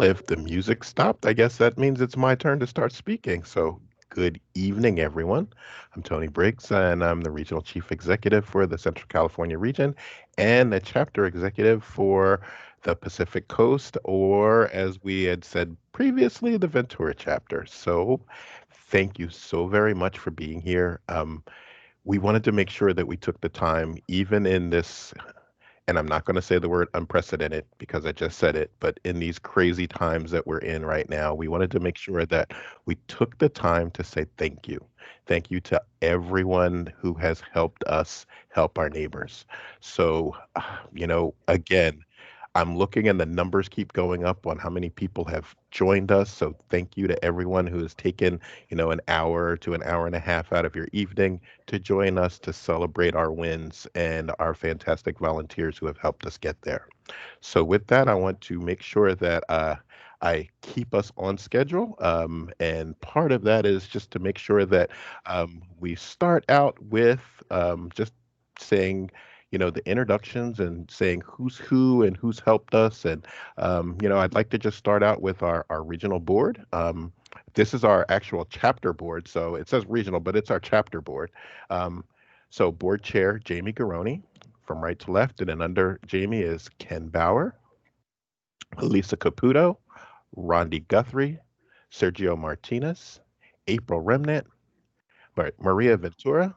if the music stopped, I guess that means it's my turn to start speaking. So, good evening, everyone. I'm Tony Briggs, and I'm the Regional Chief Executive for the Central California region and the Chapter Executive for the Pacific Coast, or as we had said previously, the Ventura chapter. So, thank you so very much for being here. We wanted to make sure that we took the time, even in this, and I'm not going to say the word unprecedented because I just said it, but in these crazy times that we're in right now, we wanted to make sure that we took the time to say thank you. Thank you to everyone who has helped us help our neighbors. So, again, I'm looking and the numbers keep going up on how many people have joined us. So thank you to everyone who has taken, an hour to an hour and a half out of your evening to join us to celebrate our wins and our fantastic volunteers who have helped us get there. So with that, I want to make sure that I keep us on schedule. And part of that is just to make sure that we start out with just saying, the introductions and saying who's who and who's helped us. And, I'd like to just start out with our regional board. This is our actual chapter board. So it says regional, but it's our chapter board. Um, so board chair, Jamie Garoni, from right to left. And then under Jamie is Ken Bauer, Lisa Caputo, Rondi Guthrie, Sergio Martinez, April Remnant, Maria Ventura,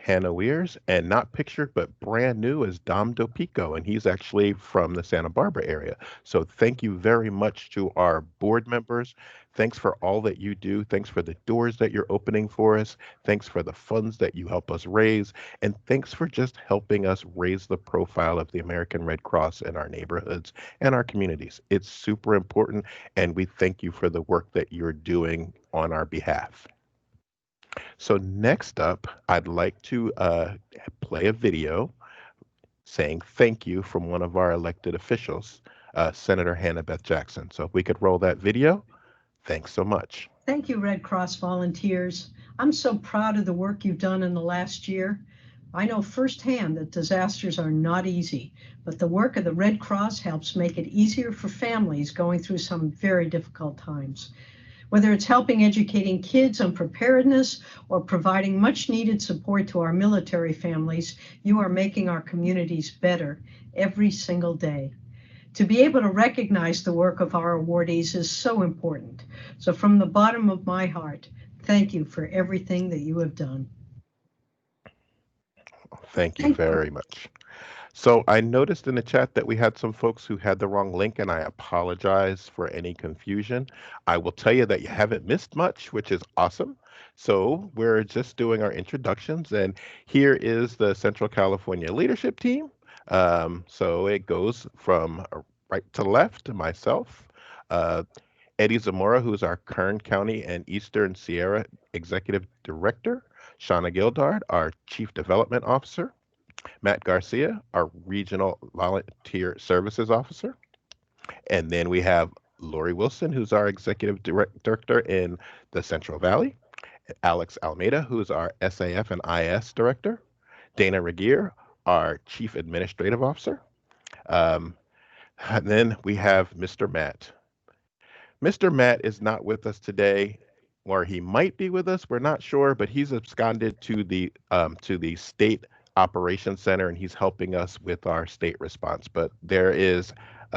Hannah Weirs, and not pictured but brand new is Dom Dopico, and he's actually from the Santa Barbara area. So thank you very much to our board members. Thanks for all that you do. Thanks for the doors that you're opening for us. Thanks for the funds that you help us raise. And thanks for just helping us raise the profile of the American Red Cross in our neighborhoods and our communities. It's super important, and we thank you for the work that you're doing on our behalf. So next up, I'd like to play a video saying thank you from one of our elected officials, Senator HannahBeth Jackson. So if we could roll that video, thanks so much. Thank you, Red Cross volunteers. I'm so proud of the work you've done in the last year. I know firsthand that disasters are not easy, but the work of the Red Cross helps make it easier for families going through some very difficult times. Whether it's helping educating kids on preparedness or providing much needed support to our military families, you are making our communities better every single day. To be able to recognize the work of our awardees is so important. So, from the bottom of my heart, thank you for everything that you have done. Thank you Thank very much. So I noticed in the chat that we had some folks who had the wrong link, and I apologize for any confusion. I will tell you that you haven't missed much, which is awesome. So we're just doing our introductions, and here is the Central California leadership team. So it goes from right to left to myself. Uh, Eddie Zamora, who's our Kern County and Eastern Sierra Executive Director. Shauna Gildard, our Chief Development Officer. Matt Garcia, our Regional Volunteer Services Officer. And then we have Lori Wilson, who's our Executive Director in the Central Valley. Alex Almeida, who's our SAF and IS Director. Dana Regier, our Chief Administrative Officer. Um, and then we have Mr. Matt. Mr. Matt is not with us today, or he might be with us. We're not sure, but he's absconded to the state operations center, and he's helping us with our state response. But there is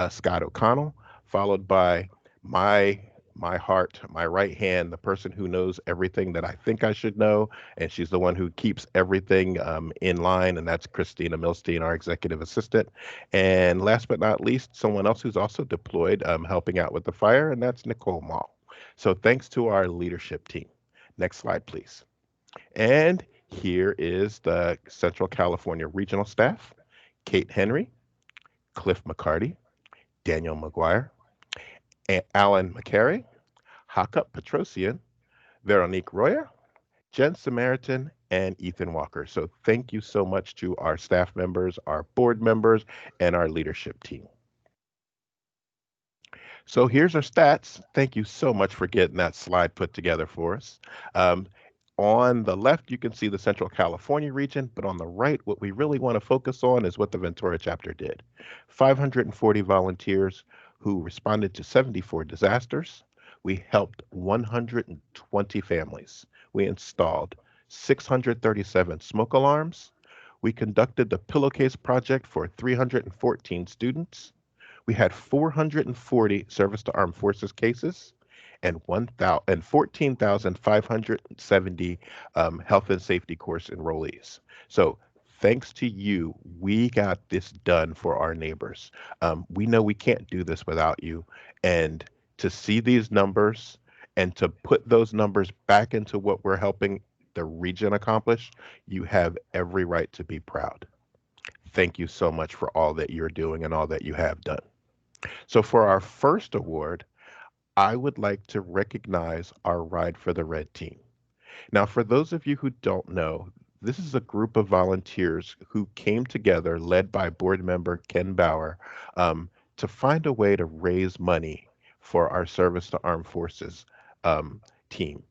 Scott O'Connell, followed by my my heart, my right hand, the person who knows everything that I think I should know, and she's the one who keeps everything in line, and that's Christina Milstein, our executive assistant. And last but not least, someone else who's also deployed helping out with the fire, and that's Nicole Mall. So thanks to our leadership team. Next slide, please. And here is the Central California regional staff: Kate Henry, Cliff McCarty, Daniel McGuire, Alan McCary, Hakup Petrosian, Veronique Royer, Jen Samaritan, and Ethan Walker. So thank you so much to our staff members, our board members, and our leadership team. So here's our stats. Thank you so much for getting that slide put together for us. Um, on the left, you can see the Central California region, but on the right, what we really want to focus on is what the Ventura chapter did. 540 volunteers who responded to 74 disasters. We helped 120 families. We installed 637 smoke alarms. We conducted the pillowcase project for 314 students. We had 440 service to armed forces cases and 14,570 health and safety course enrollees. So thanks to you, we got this done for our neighbors. We know we can't do this without you. And to see these numbers and to put those numbers back into what we're helping the region accomplish, you have every right to be proud. Thank you so much for all that you're doing and all that you have done. So, for our first award, I would like to recognize our Ride for the Red team. Now, for those of you who don't know, this is a group of volunteers who came together, led by board member Ken Bauer, to find a way to raise money for our Service to Armed Forces team.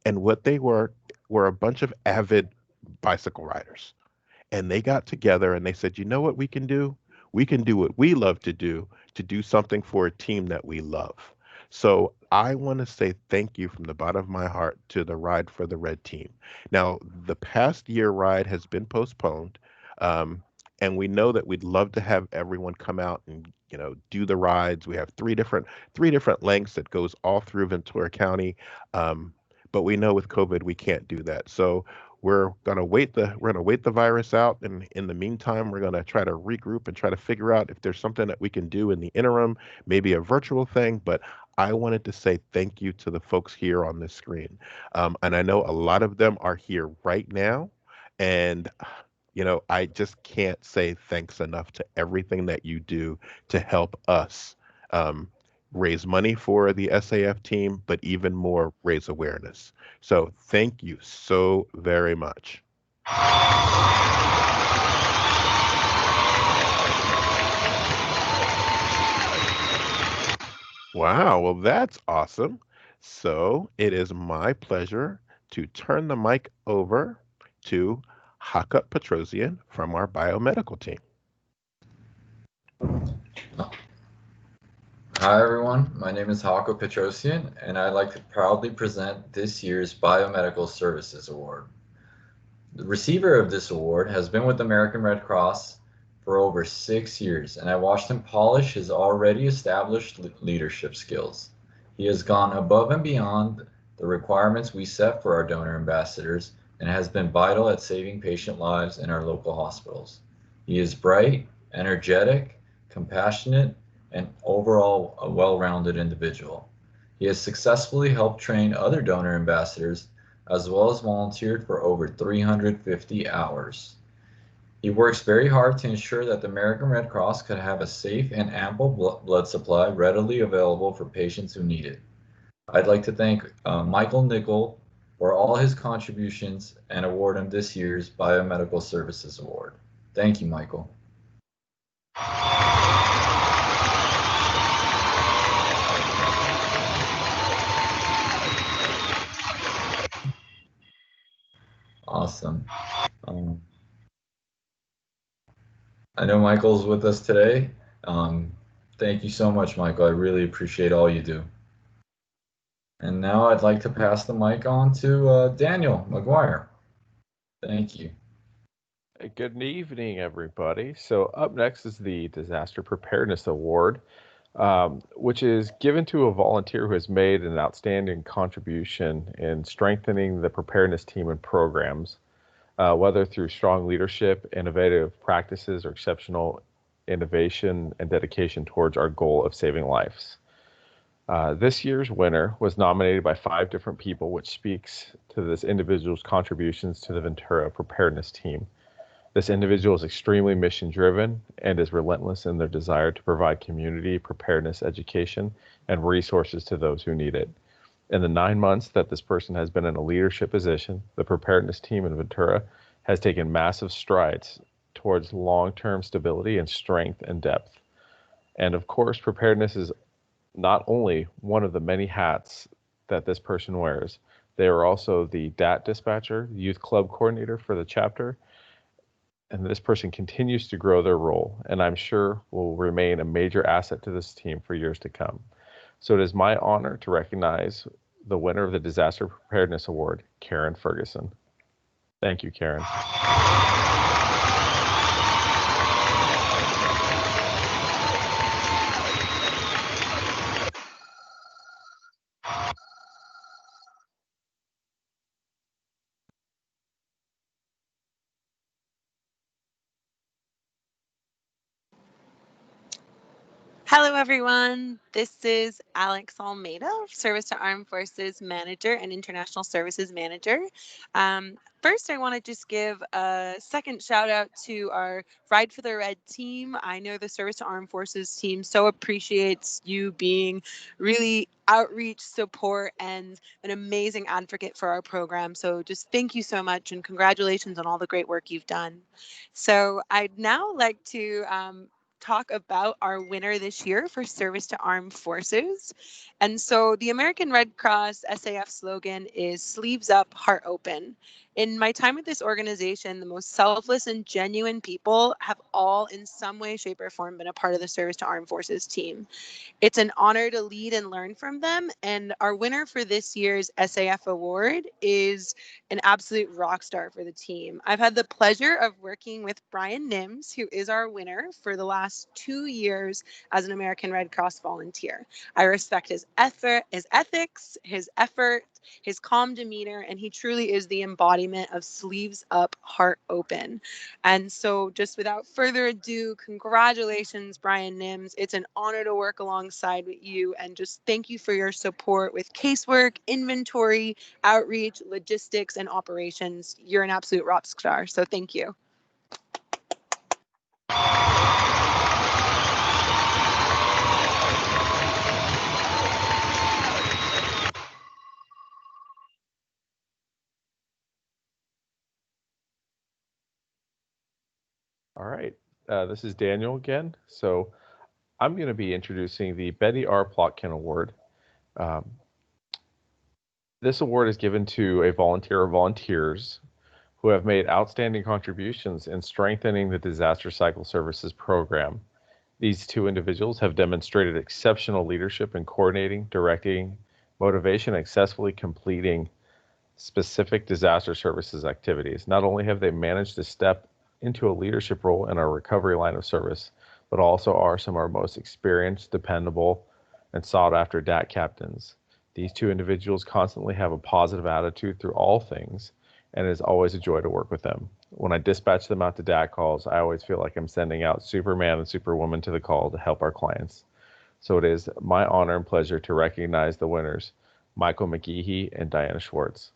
And what they were a bunch of avid bicycle riders, and they got together and they said, you know what we can do? We can do what we love to do something for a team that we love. So I want to say thank you from the bottom of my heart to the Ride for the Red team. Now, the past year ride has been postponed. Um, and we know that we'd love to have everyone come out and do the rides. We have three different lengths that goes all through Ventura County, um, but we know with COVID we can't do that. So we're gonna wait the virus out, and in the meantime, we're gonna try to regroup and try to figure out if there's something that we can do in the interim, maybe a virtual thing. But I wanted to say thank you to the folks here on this screen, and I know a lot of them are here right now, and I just can't say thanks enough to everything that you do to help us. Um, Raise money for the SAF team, but even more, raise awareness. So thank you so very much. Wow, well, that's awesome. So it is my pleasure to turn the mic over to Hakup Petrosian from our biomedical team. Hi everyone, my name is Hako Petrosian, and I'd like to proudly present this year's Biomedical Services Award. The receiver of this award has been with the American Red Cross for over 6 years, and I watched him polish his already established leadership skills. He has gone above and beyond the requirements we set for our donor ambassadors and has been vital at saving patient lives in our local hospitals. He is bright, energetic, compassionate, and overall a well-rounded individual. He has successfully helped train other donor ambassadors as well as volunteered for over 350 hours. He works very hard to ensure that the American Red Cross could have a safe and ample blood supply readily available for patients who need it. I'd like to thank Michael Nickel for all his contributions and award him this year's Biomedical Services Award. Thank you, Michael. Awesome. Um, I know Michael's with us today. Um, Thank you so much, Michael. I really appreciate all you do. And now I'd like to pass the mic on to Daniel McGuire. Thank you. Good evening, everybody. So, up next is the Disaster Preparedness Award, which is given to a volunteer who has made an outstanding contribution in strengthening the preparedness team and programs, whether through strong leadership, innovative practices, or exceptional innovation and dedication towards our goal of saving lives. This year's winner was nominated by 5 different people, which speaks to this individual's contributions to the Ventura preparedness team. This individual is extremely mission driven and is relentless in their desire to provide community preparedness education and resources to those who need it. In the 9 months that this person has been in a leadership position, the preparedness team in Ventura has taken massive strides towards long-term stability and strength and depth. And of course, preparedness is not only one of the many hats that this person wears, they are also the DAT dispatcher, youth club coordinator for the chapter, and this person continues to grow their role, and I'm sure will remain a major asset to this team for years to come. So it is my honor to recognize the winner of the Disaster Preparedness Award, Karen Ferguson. Thank you, Karen. Hello, everyone. This is Alex Almeida, Service to Armed Forces Manager and International Services Manager. First, I want to just give a second shout out to our Ride for the Red team. I know the Service to Armed Forces team so appreciates you being really outreach support and an amazing advocate for our program. So just thank you so much and congratulations on all the great work you've done. So I'd now like to talk about our winner this year for Service to Armed Forces. And so the American Red Cross SAF slogan is sleeves up, heart open. In my time with this organization, the most selfless and genuine people have all in some way, shape, or form been a part of the Service to Armed Forces team. It's an honor to lead and learn from them. And our winner for this year's SAF award is an absolute rock star for the team. I've had the pleasure of working with Brian Nims, who is our winner for the last 2 years as an American Red Cross volunteer. I respect his ethics, his effort, his calm demeanor, and he truly is the embodiment of sleeves up, heart open. And so just without further ado, congratulations, Brian Nims. It's an honor to work alongside with you, and just thank you for your support with casework, inventory, outreach, logistics, and operations. You're an absolute rock star, so thank you. All right, this is Daniel again. So I'm going to be introducing the Betty R. Plotkin Award. Um, this award is given to a volunteer or volunteers who have made outstanding contributions in strengthening the Disaster Cycle Services program. These two individuals have demonstrated exceptional leadership in coordinating, directing, motivation, and successfully completing specific disaster services activities. Not only have they managed to step into a leadership role in our recovery line of service, but also are some of our most experienced, dependable, and sought after DAT captains. These two individuals constantly have a positive attitude through all things, and it is always a joy to work with them. When I dispatch them out to DAT calls, I always feel like I'm sending out Superman and Superwoman to the call to help our clients. So it is my honor and pleasure to recognize the winners, Michael McGeehee and Diana Schwartz.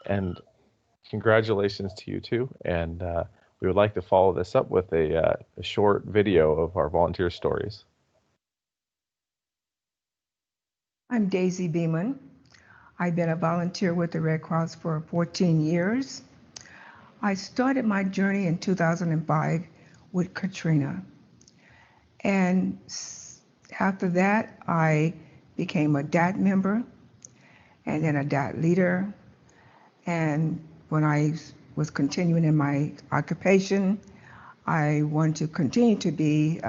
And congratulations to you two. And we would like to follow this up with a short video of our volunteer stories. I'm Daisy Beeman. I've been a volunteer with the Red Cross for 14 years. I started my journey in 2005 with Katrina. And after that, I became a DAT member and then a DAT leader. And when I was continuing in my occupation, I wanted to continue to be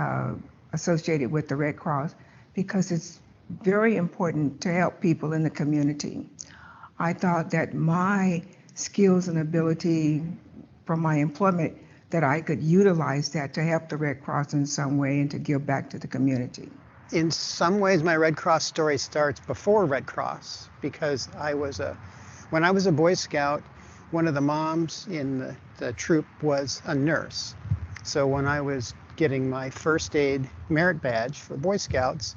associated with the Red Cross because it's very important to help people in the community. I thought that my skills and ability from my employment, that I could utilize that to help the Red Cross in some way and to give back to the community. In some ways, my Red Cross story starts before Red Cross because when I was a Boy Scout, one of the moms in the troop was a nurse. So when I was getting my first aid merit badge for Boy Scouts,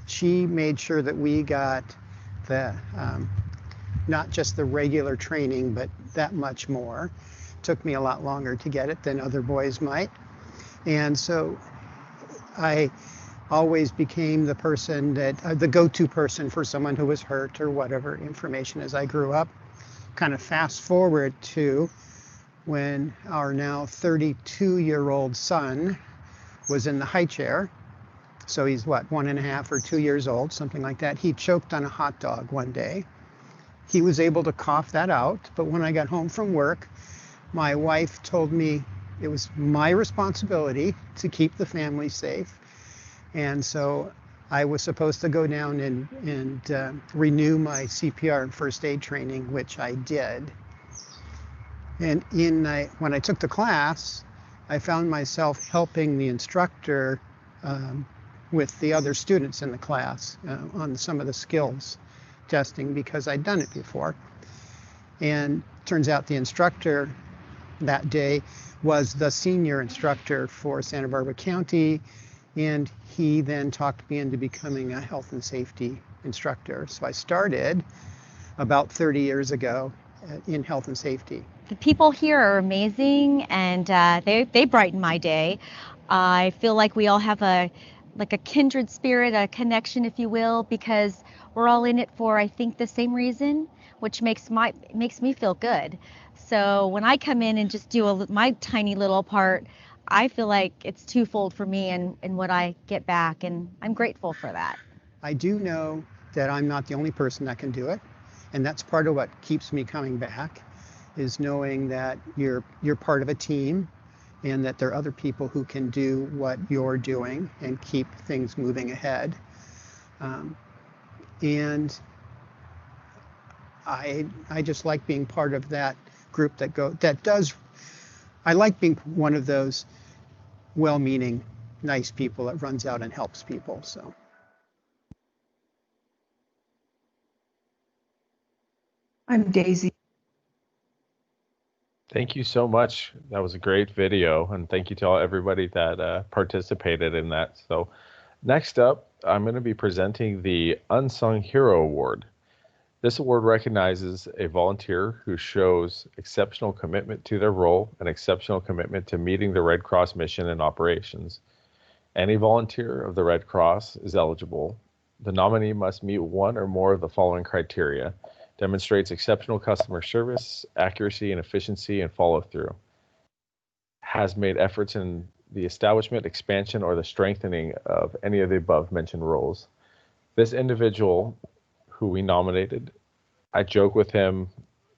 she made sure that we got the not just the regular training, but that much more. Took me a lot longer to get it than other boys might. And so I always became the person that, the go-to person for someone who was hurt or whatever information as I grew up. Kind of fast forward to when our now 32-year-old son was in the high chair So he's what, 1.5 or 2 years old, something like that. He choked on a hot dog one day. He was able to cough that out, but when I got home from work, my wife told me it was my responsibility to keep the family safe. And so I was supposed to go down and renew my CPR and first aid training, which I did. And when I took the class, I found myself helping the instructor with the other students in the class on some of the skills testing because I'd done it before. And turns out the instructor that day was the senior instructor for Santa Barbara County, and he then talked me into becoming a health and safety instructor. So I started about 30 years ago in health and safety. The people here are amazing, and they brighten my day. I feel like we all have a kindred spirit, a connection, if you will, because we're all in it for, I think, the same reason, which makes me feel good. So when I come in and just do my tiny little part, I feel like it's twofold for me and what I get back, and I'm grateful for that. I do know that I'm not the only person that can do it, and that's part of what keeps me coming back, is knowing that you're part of a team and that there are other people who can do what you're doing and keep things moving ahead. And I just like being part of that group I like being one of those well-meaning, nice people that runs out and helps people. So. I'm Daisy. Thank you so much. That was a great video, and thank you to everybody that participated in that. So next up, I'm going to be presenting the Unsung Hero Award. This award recognizes a volunteer who shows exceptional commitment to their role and exceptional commitment to meeting the Red Cross mission and operations. Any volunteer of the Red Cross is eligible. The nominee must meet one or more of the following criteria: demonstrates exceptional customer service, accuracy and efficiency, and follow-through, has made efforts in the establishment, expansion, or the strengthening of any of the above-mentioned roles. This individual who we nominated, I joke with him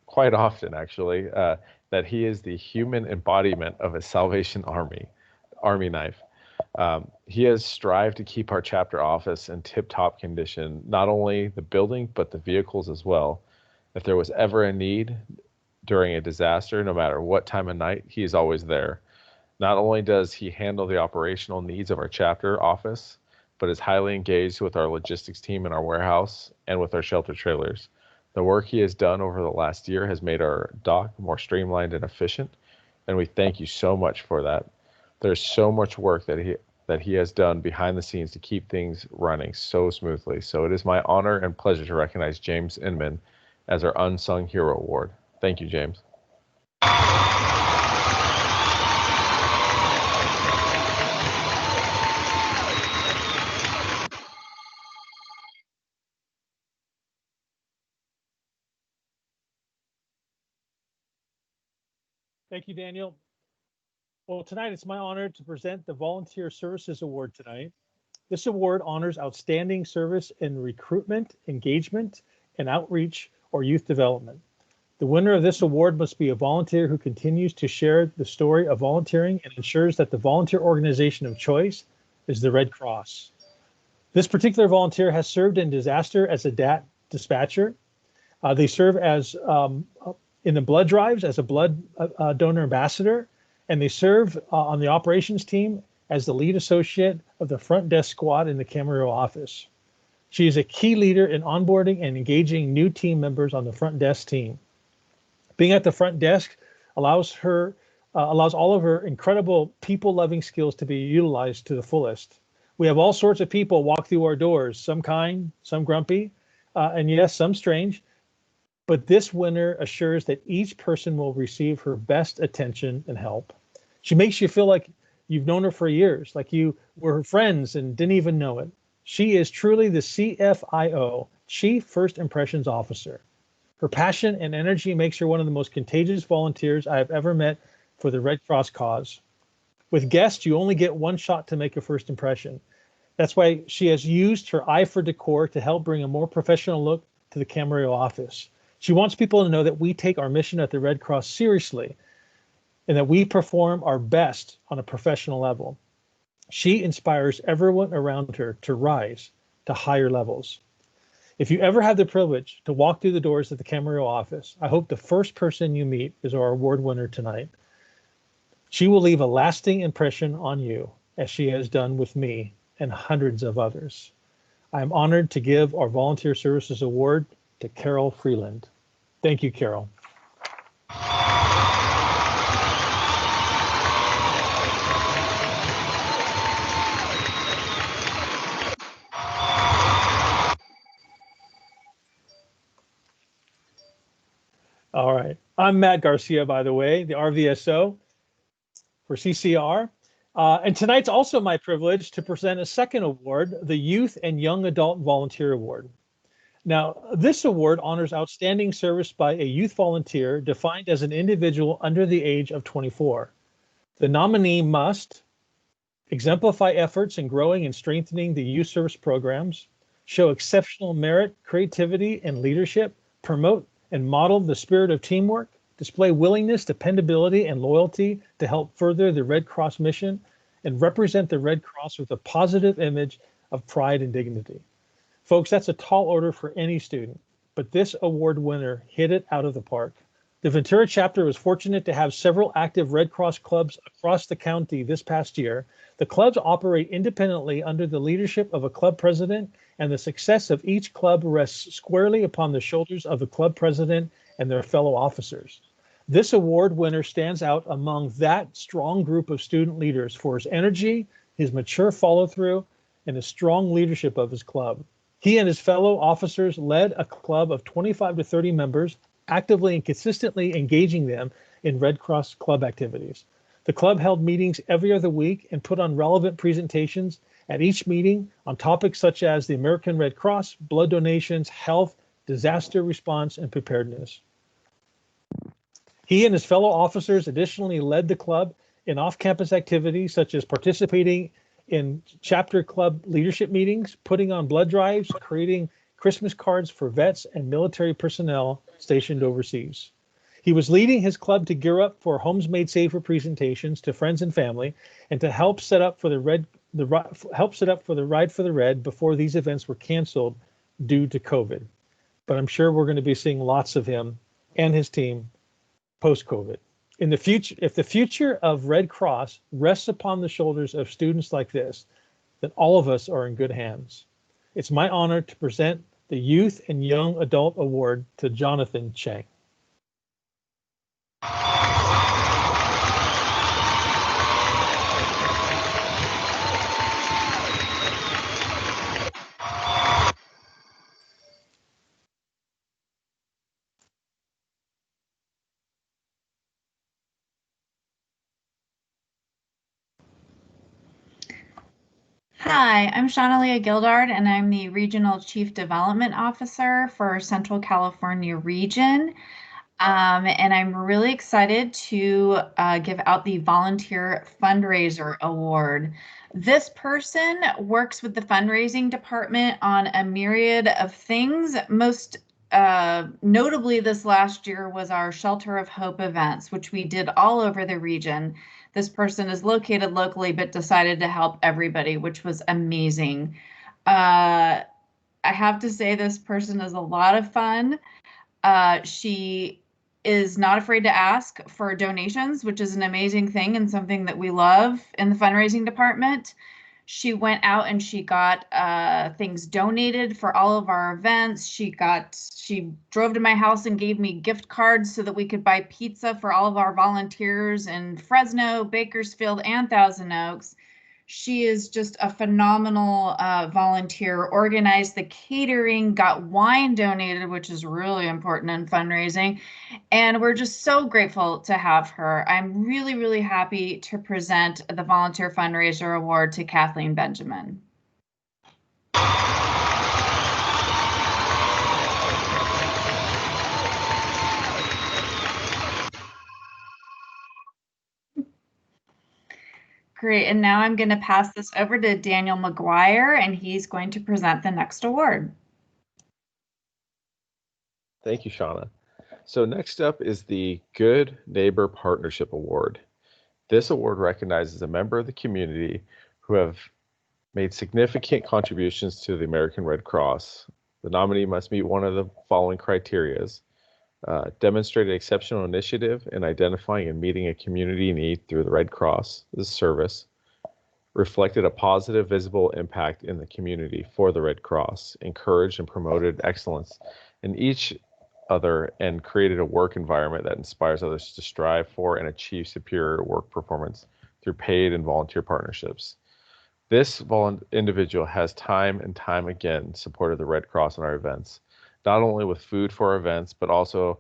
quite often, actually, that he is the human embodiment of a Salvation Army knife. He has strived to keep our chapter office in tip-top condition, not only the building, but the vehicles as well. If there was ever a need during a disaster, no matter what time of night, he is always there. Not only does he handle the operational needs of our chapter office, but is highly engaged with our logistics team in our warehouse and with our shelter trailers. The work he has done over the last year has made our dock more streamlined and efficient, and we thank you so much for that. There's so much work that he has done behind the scenes to keep things running so smoothly. So it is my honor and pleasure to recognize James Inman as our Unsung Hero Award. Thank you, James. Thank you, Daniel. Well, tonight it's my honor to present the Volunteer Services Award tonight. This award honors outstanding service in recruitment, engagement, and outreach or youth development. The winner of this award must be a volunteer who continues to share the story of volunteering and ensures that the volunteer organization of choice is the Red Cross. This particular volunteer has served in disaster as a DAT dispatcher. They serve as in the blood drives as a blood donor ambassador, and they serve on the operations team as the lead associate of the front desk squad in the Camarillo office. She is a key leader in onboarding and engaging new team members on the front desk team. Being at the front desk allows all of her incredible people-loving skills to be utilized to the fullest. We have all sorts of people walk through our doors, some kind, some grumpy, and yes, some strange. But this winner assures that each person will receive her best attention and help. She makes you feel like you've known her for years, like you were her friends and didn't even know it. She is truly the CFIO, Chief First Impressions Officer. Her passion and energy makes her one of the most contagious volunteers I have ever met for the Red Cross cause. With guests, you only get one shot to make a first impression. That's why she has used her eye for decor to help bring a more professional look to the Camarillo office. She wants people to know that we take our mission at the Red Cross seriously and that we perform our best on a professional level. She inspires everyone around her to rise to higher levels. If you ever have the privilege to walk through the doors of the Camarillo office, I hope the first person you meet is our award winner tonight. She will leave a lasting impression on you, as she has done with me and hundreds of others. I am honored to give our Volunteer Services Award to Carol Freeland. Thank you, Carol. All right. I'm Matt Garcia, by the way, the RVSO for CCR. And tonight's also my privilege to present a second award, the Youth and Young Adult Volunteer Award. Now, this award honors outstanding service by a youth volunteer defined as an individual under the age of 24. The nominee must exemplify efforts in growing and strengthening the youth service programs, show exceptional merit, creativity, and leadership, promote and model the spirit of teamwork, display willingness, dependability, and loyalty to help further the Red Cross mission, and represent the Red Cross with a positive image of pride and dignity. Folks, that's a tall order for any student, but this award winner hit it out of the park. The Ventura chapter was fortunate to have several active Red Cross clubs across the county this past year. The clubs operate independently under the leadership of a club president, and the success of each club rests squarely upon the shoulders of the club president and their fellow officers. This award winner stands out among that strong group of student leaders for his energy, his mature follow-through, and his strong leadership of his club. He and his fellow officers led a club of 25 to 30 members, actively and consistently engaging them in Red Cross club activities. The club held meetings every other week and put on relevant presentations at each meeting on topics such as the American Red Cross, blood donations, health, disaster response, and preparedness. He and his fellow officers additionally led the club in off-campus activities such as participating in chapter club leadership meetings, putting on blood drives, creating Christmas cards for vets and military personnel stationed overseas. He was leading his club to gear up for Homes Made Safer presentations to friends and family, and to help set up for the Ride for the Red before these events were canceled due to COVID. But I'm sure we're going to be seeing lots of him and his team post-COVID. In the future, if the future of Red Cross rests upon the shoulders of students like this, then all of us are in good hands. It's my honor to present the Youth and Young Adult Award to Jonathan Chang. Hi, I'm Shaunalia Gildard, and I'm the Regional Chief Development Officer for Central California Region. And I'm really excited to give out the Volunteer Fundraiser Award. This person works with the fundraising department on a myriad of things. Most notably this last year was our Shelter of Hope events, which we did all over the region. This person is located locally, but decided to help everybody, which was amazing. I have to say this person is a lot of fun. She is not afraid to ask for donations, which is an amazing thing and something that we love in the fundraising department. She went out and she got things donated for all of our events. She drove to my house and gave me gift cards so that we could buy pizza for all of our volunteers in Fresno, Bakersfield, and Thousand Oaks. She is just a phenomenal volunteer, organized the catering, got wine donated, which is really important in fundraising. And we're just so grateful to have her. I'm really, really happy to present the Volunteer Fundraiser Award to Kathleen Benjamin. Great. And now I'm going to pass this over to Daniel McGuire, and he's going to present the next award. Thank you, Shauna. So next up is the Good Neighbor Partnership Award. This award recognizes a member of the community who have made significant contributions to the American Red Cross. The nominee must meet one of the following criteria: demonstrated exceptional initiative in identifying and meeting a community need through the Red Cross, this service, reflected a positive visible impact in the community for the Red Cross, encouraged and promoted excellence in each other, and created a work environment that inspires others to strive for and achieve superior work performance through paid and volunteer partnerships. This individual has time and time again supported the Red Cross in our events, not only with food for our events, but also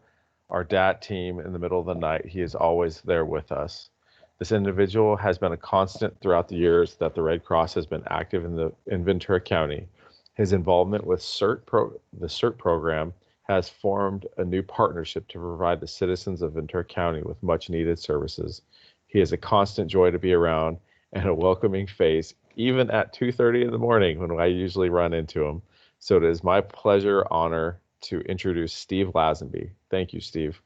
our DAT team in the middle of the night. He is always there with us. This individual has been a constant throughout the years that the Red Cross has been active in Ventura County. His involvement with the CERT program has formed a new partnership to provide the citizens of Ventura County with much needed services. He is a constant joy to be around and a welcoming face, even at 2:30 in the morning when I usually run into him. So it is my pleasure, honor to introduce Steve Lazenby. Thank you, Steve.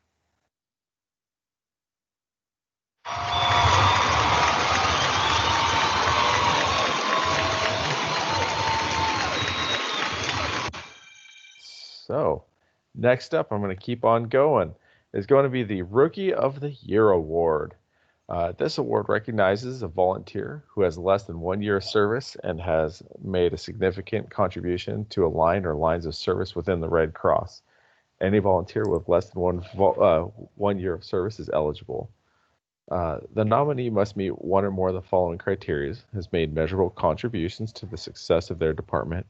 So next up, I'm going to keep on going, is going to be the Rookie of the Year Award. This award recognizes a volunteer who has less than 1 year of service and has made a significant contribution to a line or lines of service within the Red Cross. Any volunteer with less than 1 year of service is eligible. The nominee must meet one or more of the following criteria: has made measurable contributions to the success of their department,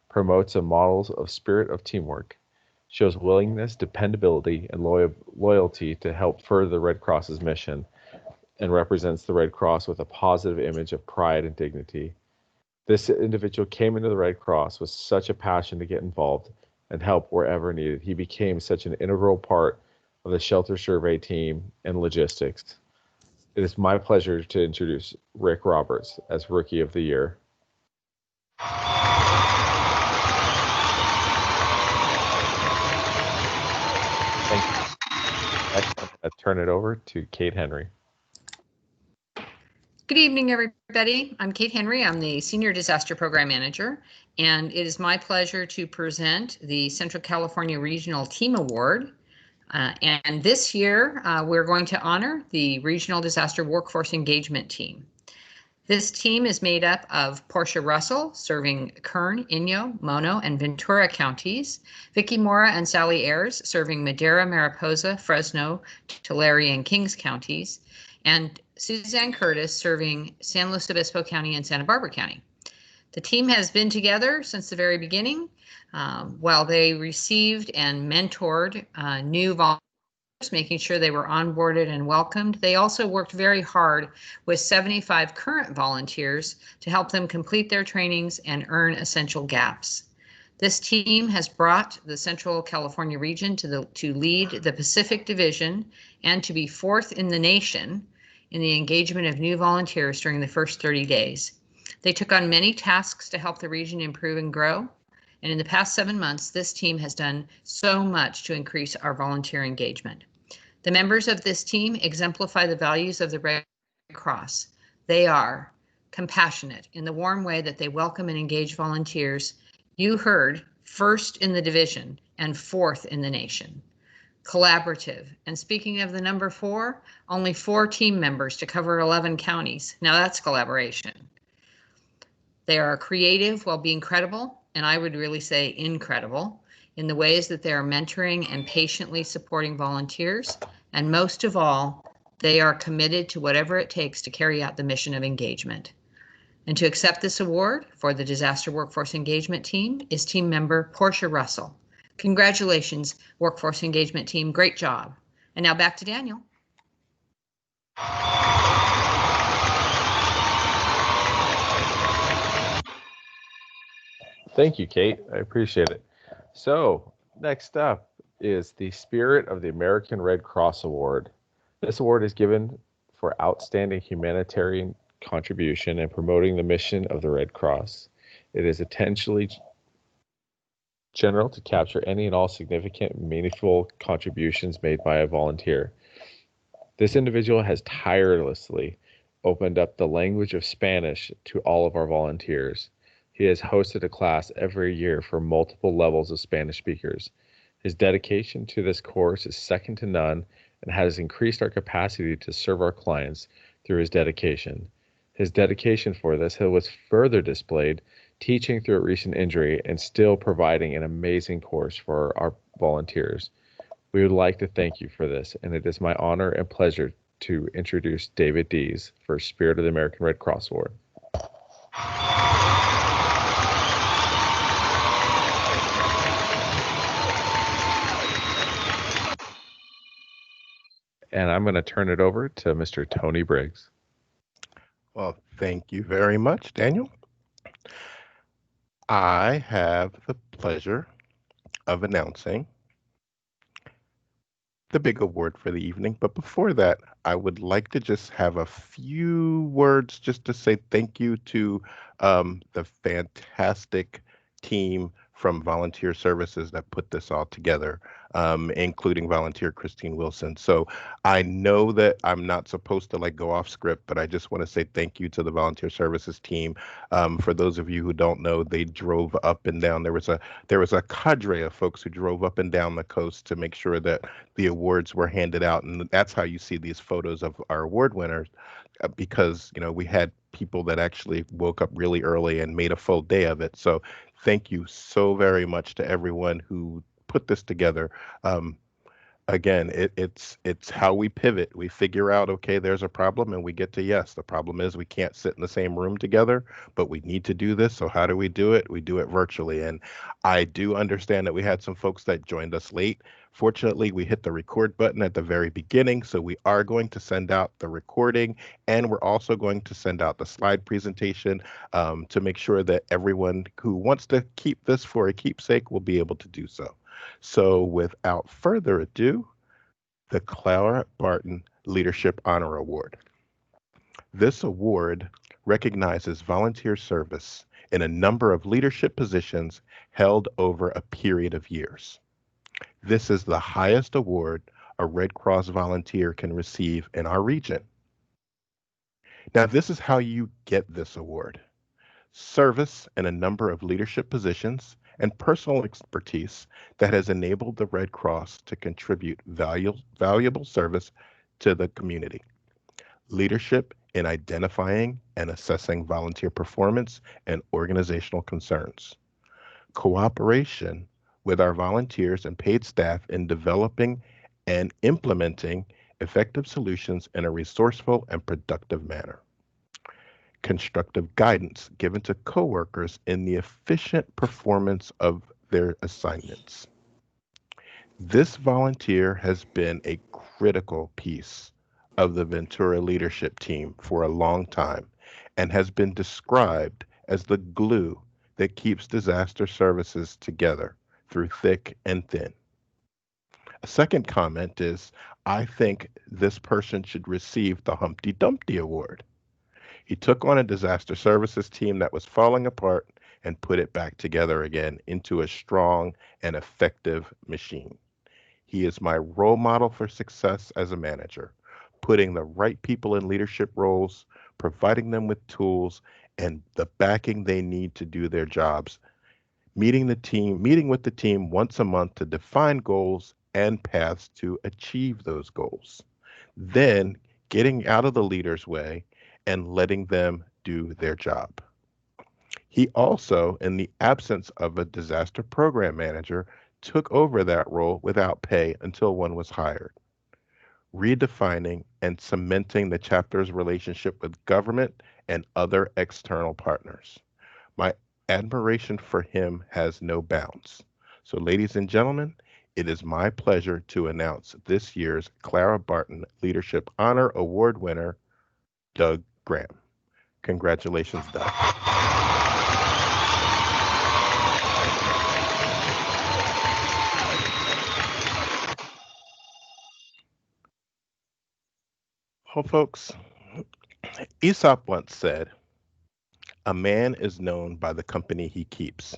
promotes a model of spirit of teamwork, shows willingness, dependability, and loyalty to help further the Red Cross's mission, and represents the Red Cross with a positive image of pride and dignity. This individual came into the Red Cross with such a passion to get involved and help wherever needed. He became such an integral part of the shelter survey team and logistics. It is my pleasure to introduce Rick Roberts as Rookie of the Year. Thank you. Next, I'm going to turn it over to Kate Henry. Good evening, everybody. I'm Kate Henry. I'm the Senior Disaster Program Manager, and it is my pleasure to present the Central California Regional Team Award. And this year, we're going to honor the Regional Disaster Workforce Engagement Team. This team is made up of Portia Russell, serving Kern, Inyo, Mono, and Ventura counties, Vicki Mora and Sally Ayers, serving Madera, Mariposa, Fresno, Tulare, and Kings counties, and Suzanne Curtis, serving San Luis Obispo County and Santa Barbara County. The team has been together since the very beginning. While they received and mentored new volunteers, making sure they were onboarded and welcomed, they also worked very hard with 75 current volunteers to help them complete their trainings and earn essential gaps. This team has brought the Central California region to lead the Pacific Division and to be fourth in the nation in the engagement of new volunteers during the first 30 days. They took on many tasks to help the region improve and grow. And in the past 7 months, this team has done so much to increase our volunteer engagement. The members of this team exemplify the values of the Red Cross. They are compassionate in the warm way that they welcome and engage volunteers. You heard first in the division and fourth in the nation. Collaborative, and speaking of the number 4, only 4 team members to cover 11 counties. Now that's collaboration. They are creative while being credible, and I would really say incredible, in the ways that they are mentoring and patiently supporting volunteers. And most of all, they are committed to whatever it takes to carry out the mission of engagement. And to accept this award for the Disaster Workforce Engagement Team is team member Portia Russell. Congratulations, Workforce Engagement Team. Great job. And now back to Daniel. Thank you, Kate. I appreciate it. So next up is the Spirit of the American Red Cross Award. This award is given for outstanding humanitarian contribution and promoting the mission of the Red Cross. It is intentionally general to capture any and all significant, meaningful contributions made by a volunteer. This individual has tirelessly opened up the language of Spanish to all of our volunteers. He has hosted a class every year for multiple levels of Spanish speakers. His dedication to this course is second to none and has increased our capacity to serve our clients through his dedication. His dedication for this was further displayed teaching through a recent injury and still providing an amazing course for our volunteers. We would like to thank you for this, and it is my honor and pleasure to introduce David Dees for Spirit of the American Red Cross Award. And I'm going to turn it over to Mr. Tony Briggs. Well, thank you very much, Daniel. I have the pleasure of announcing the big award for the evening. But before that, I would like to just have a few words just to say thank you to the fantastic team from Volunteer Services that put this all together, including volunteer Christine Wilson. So I know that I'm not supposed to like go off script, but I just want to say thank you to the Volunteer Services team. For those of you who don't know, they drove up and down. There was a cadre of folks who drove up and down the coast to make sure that the awards were handed out, and that's how you see these photos of our award winners, because we had people that actually woke up really early and made a full day of it. So thank you so very much to everyone who put this together. Again, it's how we pivot. We figure out, okay, there's a problem, and we get to yes. The problem is we can't sit in the same room together, but we need to do this. So how do we do it? We do it virtually. And I do understand that we had some folks that joined us late. Fortunately, we hit the record button at the very beginning, so we are going to send out the recording, and we're also going to send out the slide presentation to make sure that everyone who wants to keep this for a keepsake will be able to do so. So without further ado, the Clara Barton Leadership Honor Award. This award recognizes volunteer service in a number of leadership positions held over a period of years. This is the highest award a Red Cross volunteer can receive in our region. Now, this is how you get this award. Service in a number of leadership positions and personal expertise that has enabled the Red Cross to contribute valuable service to the community. Leadership in identifying and assessing volunteer performance and organizational concerns. Cooperation with our volunteers and paid staff in developing and implementing effective solutions in a resourceful and productive manner. Constructive guidance given to coworkers in the efficient performance of their assignments. This volunteer has been a critical piece of the Ventura leadership team for a long time and has been described as the glue that keeps disaster services together through thick and thin. A second comment is, I think this person should receive the Humpty Dumpty Award. He took on a disaster services team that was falling apart and put it back together again into a strong and effective machine. He is my role model for success as a manager, putting the right people in leadership roles, providing them with tools and the backing they need to do their jobs, meeting with the team once a month to define goals and paths to achieve those goals. Then getting out of the leader's way and letting them do their job. He also, in the absence of a disaster program manager, took over that role without pay until one was hired, redefining and cementing the chapter's relationship with government and other external partners. My admiration for him has no bounds. So, ladies and gentlemen, it is my pleasure to announce this year's Clara Barton Leadership Honor Award winner, Doug Graham. Congratulations, Doug. Well, folks, Aesop once said, "A man is known by the company he keeps."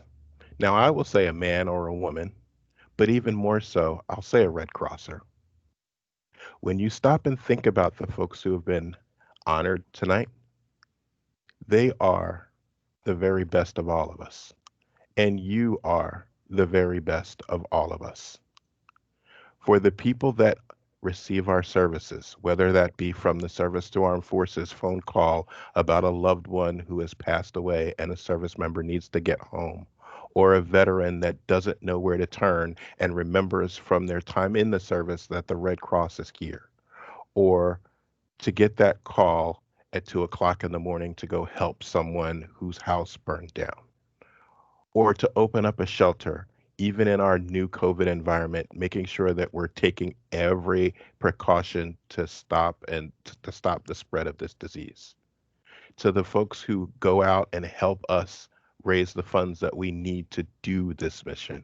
Now, I will say a man or a woman, but even more so, I'll say a Red Crosser. When you stop and think about the folks who have been honored tonight, they are the very best of all of us. And you are the very best of all of us. For the people that receive our services, whether that be from the Service to Armed Forces phone call about a loved one who has passed away and a service member needs to get home, or a veteran that doesn't know where to turn and remembers from their time in the service that the Red Cross is here, or to get that call at 2 o'clock in the morning to go help someone whose house burned down, or to open up a shelter, even in our new COVID environment, making sure that we're taking every precaution to stop to stop the spread of this disease. To the folks who go out and help us raise the funds that we need to do this mission.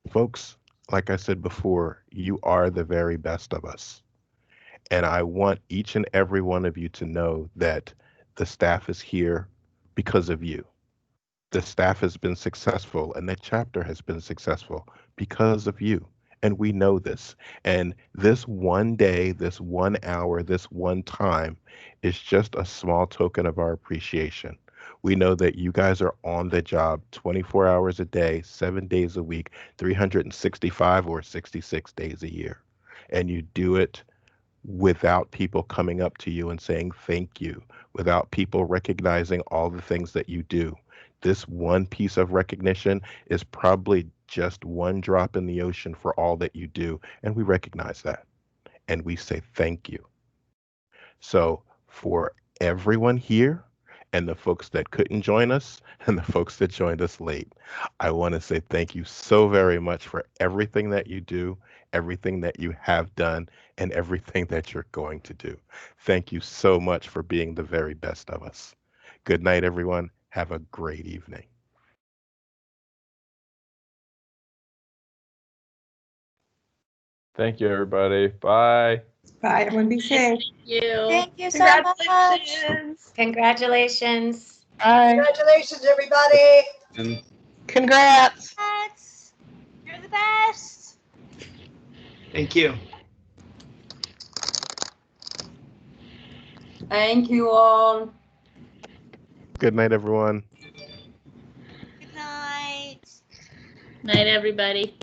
Folks, like I said before, you are the very best of us. And I want each and every one of you to know that the staff is here because of you. The staff has been successful and the chapter has been successful because of you. And we know this. And this one day, this 1 hour, this one time is just a small token of our appreciation. We know that you guys are on the job 24 hours a day, 7 days a week, 365 or 66 days a year. And you do it without people coming up to you and saying thank you, without people recognizing all the things that you do. This one piece of recognition is probably just one drop in the ocean for all that you do. And we recognize that. And we say thank you. So, for everyone here and the folks that couldn't join us and the folks that joined us late, I want to say thank you so very much for everything that you do, everything that you have done, and everything that you're going to do. Thank you so much for being the very best of us. Good night, everyone. Have a great evening. Thank you, everybody. Bye. Bye, everyone. Be safe. You. Thank you so much. Congratulations. Congratulations. Bye. Congratulations, everybody. And Congrats. You're the best. Thank you. Thank you all. Good night, everyone. Good night. Night, everybody.